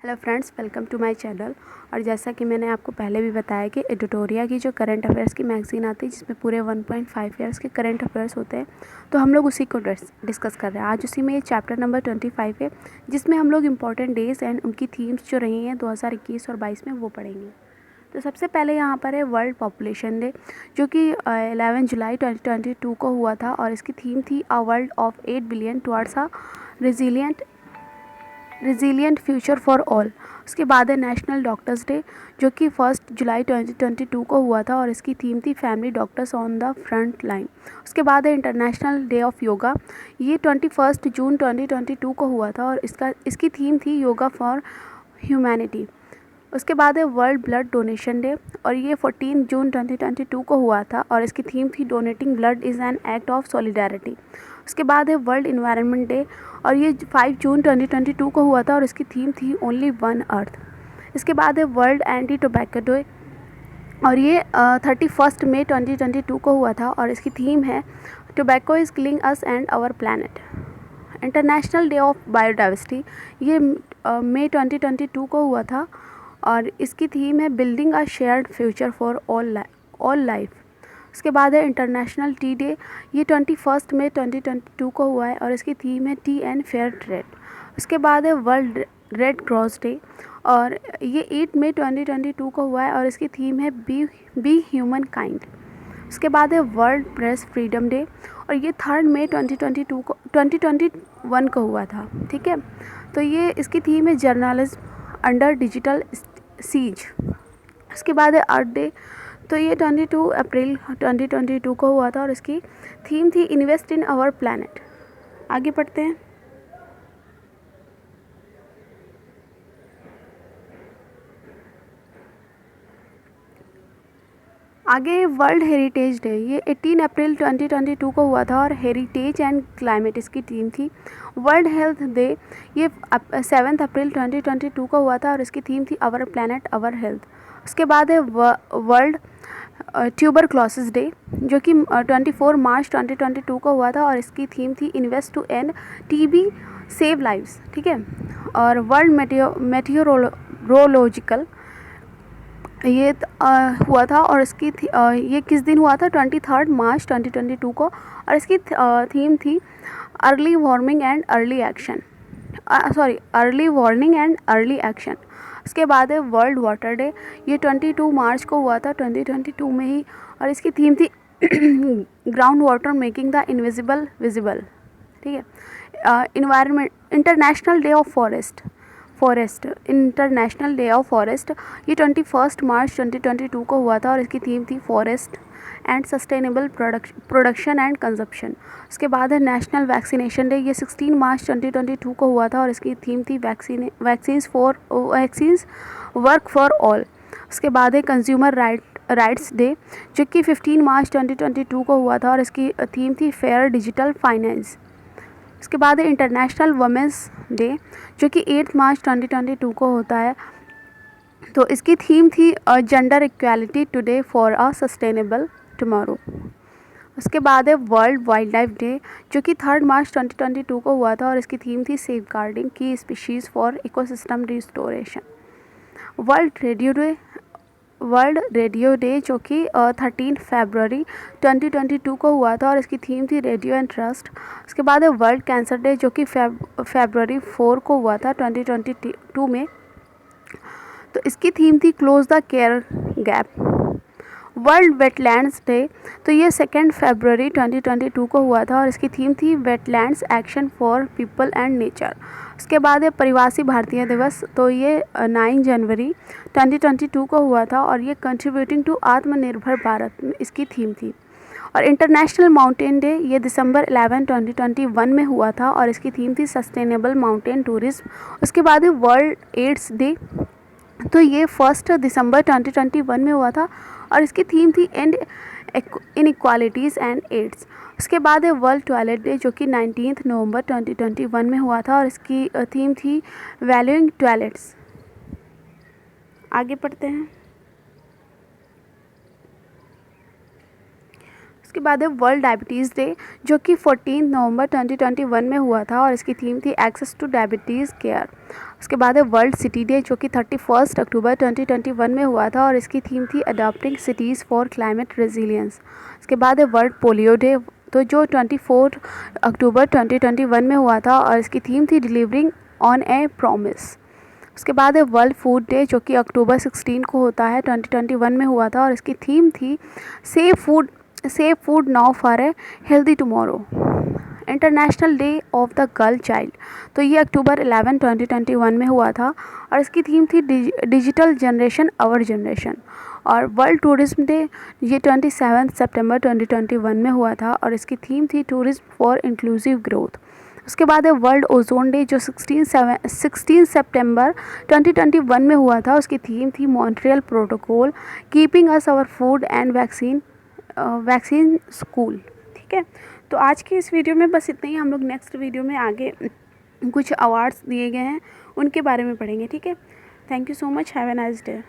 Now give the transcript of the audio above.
Hello friends, welcome to my channel. और जैसा कि मैंने आपको पहले भी बताया कि एडिटोरिया की जो करंट अफेयर्स की मैगज़ीन आती है जिसमें पूरे 1.5 ईयर्स के करंट अफेयर्स होते हैं, तो हम लोग उसी को डिस्कस कर रहे हैं। आज उसी में ये चैप्टर नंबर 25 है जिसमें हम लोग इंपॉर्टेंट डेज एंड उनकी थीम्स जो रही हैं 2021 और 22 में वो पढ़ेंगे। तो सबसे पहले यहाँ पर है वर्ल्ड पॉपुलेशन डे, जो कि 11 जुलाई 2022 को हुआ था और इसकी थीम थी a world of 8 billion towards a resilient future for all. उसके बाद है नेशनल डॉक्टर्स डे, जो कि 1 जुलाई 2022 को हुआ था और इसकी थीम थी family doctors on the front line. उसके बाद है इंटरनेशनल डे ऑफ योगा, ये 21 जून 2022 को हुआ था और इसकी थीम थी योगा फॉर ह्यूमैनिटी। उसके बाद है वर्ल्ड ब्लड डोनेशन डे और ये 14 जून 2022 को हुआ था और इसकी थीम थी donating blood is an act of solidarity. उसके बाद है वर्ल्ड इन्वायरमेंट डे और ये 5 जून 2022 को हुआ था और इसकी थीम थी ओनली वन अर्थ। इसके बाद है वर्ल्ड एंटी टोबैको डे और ये 31 मई 2022 को हुआ था और इसकी थीम है tobacco is killing us and our planet. International day of biodiversity, ये मई 2022 को हुआ था और इसकी थीम है building a shared future for all life. उसके बाद है इंटरनेशनल टी डे, ये 21 मई 2022 को हुआ है और इसकी थीम है टी एंड फेयर ट्रेड। उसके बाद है वर्ल्ड रेड क्रॉस डे और ये 8 मई 2022 को हुआ है और इसकी थीम है बी ह्यूमन काइंड। उसके बाद है वर्ल्ड प्रेस फ्रीडम डे और ये 3 मई 2021 को हुआ था। ठीक है, तो ये इसकी थीम है जर्नलिज्म अंडर डिजिटल सीज। उसके बाद है अर्थ डे, तो ये 22 अप्रैल 2022 को हुआ था और इसकी थीम थी इन्वेस्ट इन आवर प्लैनेट। आगे पढ़ते हैं। आगे वर्ल्ड हेरिटेज डे, ये 18 अप्रैल 2022 को हुआ था और हेरिटेज एंड क्लाइमेट इसकी थीम थी। वर्ल्ड हेल्थ डे, ये 7 अप्रैल 2022 को हुआ था और इसकी थीम थी आवर प्लैनेट आवर हेल्थ। उसके बाद है वर्ल्ड ट्यूबरक्लोसिस डे, जो कि 24 मार्च 2022 को हुआ था और इसकी थीम थी invest to end TB save lives. ठीक है, और वर्ल्ड मेटियोरोलॉजिकल, ये हुआ था और इसकी ये किस दिन हुआ था, 23 मार्च 2022 को और इसकी थीम थी early warning and early action. Early warning and early action. उसके बाद है वर्ल्ड वाटर डे, ये 22 मार्च को हुआ था 2022 में ही और इसकी थीम थी ground water making the invisible visible. ठीक है, environment international day of forest international day of forest, ये 21 मार्च 2022 को हुआ था और इसकी थीम थी forest and sustainable production and consumption. उसके बाद है नेशनल वैक्सीनेशन डे, ये 16 मार्च 2022 को हुआ था और इसकी थीम थी वैक्सीन्स वर्क फॉर ऑल। उसके बाद है कंज्यूमर राइट्स डे, जो कि 15 मार्च 2022 को हुआ था और इसकी थीम थी फेयर डिजिटल फाइनेंस। उसके बाद है इंटरनेशनल वुमेंस डे, जो कि 8 मार्च 2022 को होता है, तो इसकी थीम थी gender equality today for a sustainable tomorrow. उसके बाद है वर्ल्ड वाइल्ड लाइफ डे, जो कि 3 मार्च 2022 को हुआ था और इसकी थीम थी सेफ गार्डिंग की species for ecosystem restoration. World radio day, जो कि 13 फरवरी 2022 को हुआ था और इसकी थीम थी रेडियो एंड ट्रस्ट। उसके बाद है वर्ल्ड कैंसर डे, जो कि फरवरी 4 को हुआ था 2022 में, तो इसकी थीम थी close the care gap. World wetlands day, तो ये 2 फरवरी 2022 को हुआ था और इसकी थीम थी wetlands action for people and nature. उसके बाद है प्रवासी भारतीय दिवस, तो ये 9 जनवरी 2022 को हुआ था और ये कंट्रीब्यूटिंग टू आत्मनिर्भर भारत में इसकी थीम थी। और इंटरनेशनल माउंटेन डे, ये दिसंबर 11 2021 में हुआ था और इसकी थीम थी सस्टेनेबल माउंटेन टूरिज्म। उसके बाद है वर्ल्ड एड्स डे, तो ये 1 दिसंबर 2021 में हुआ था और इसकी थीम थी एंड इनइक्वालिटीज़ एंड एड्स। उसके बाद है वर्ल्ड टॉयलेट डे, जो कि 19 नवंबर 2021 में हुआ था और इसकी थीम थी वैल्यूइंग टॉयलेट्स। आगे पढ़ते हैं। उसके बाद है वर्ल्ड डायबिटीज़ डे जो कि 14 नवंबर 2021 में हुआ था और इसकी थीम थी एक्सेस टू डायबिटीज़ केयर। उसके बाद है वर्ल्ड सिटी डे जो कि 31 अक्टूबर 2021 में हुआ था और इसकी थीम थी adopting cities for climate resilience. उसके बाद है वर्ल्ड पोलियो डे तो जो 24 अक्टूबर 2021 में हुआ था और इसकी थीम थी डिलीवरिंग ऑन ए प्रॉमिस। उसके बाद है वर्ल्ड फूड डे जो कि अक्टूबर 16 को होता है, 2021 में हुआ था और इसकी थीम थी save food now for a healthy tomorrow. International day of the girl child तो ये अक्टूबर 11, 2021 में हुआ था और इसकी थीम थी डिजिटल जनरेशन आवर जनरेशन। और वर्ल्ड टूरिज्म डे ये 27 सितंबर 2021 में हुआ था और इसकी थीम थी टूरिज्म फॉर इंक्लूसिव ग्रोथ। उसके बाद है वर्ल्ड ओजोन डे जो 16 सितंबर 2021 में हुआ था, उसकी थीम थी Montreal Protocol keeping us our food and vaccines cool. ठीक है, तो आज की इस वीडियो में बस इतना ही। हम लोग नेक्स्ट वीडियो में आगे कुछ अवार्ड्स दिए गए हैं उनके बारे में पढ़ेंगे। ठीक है, thank you so much, have a nice day.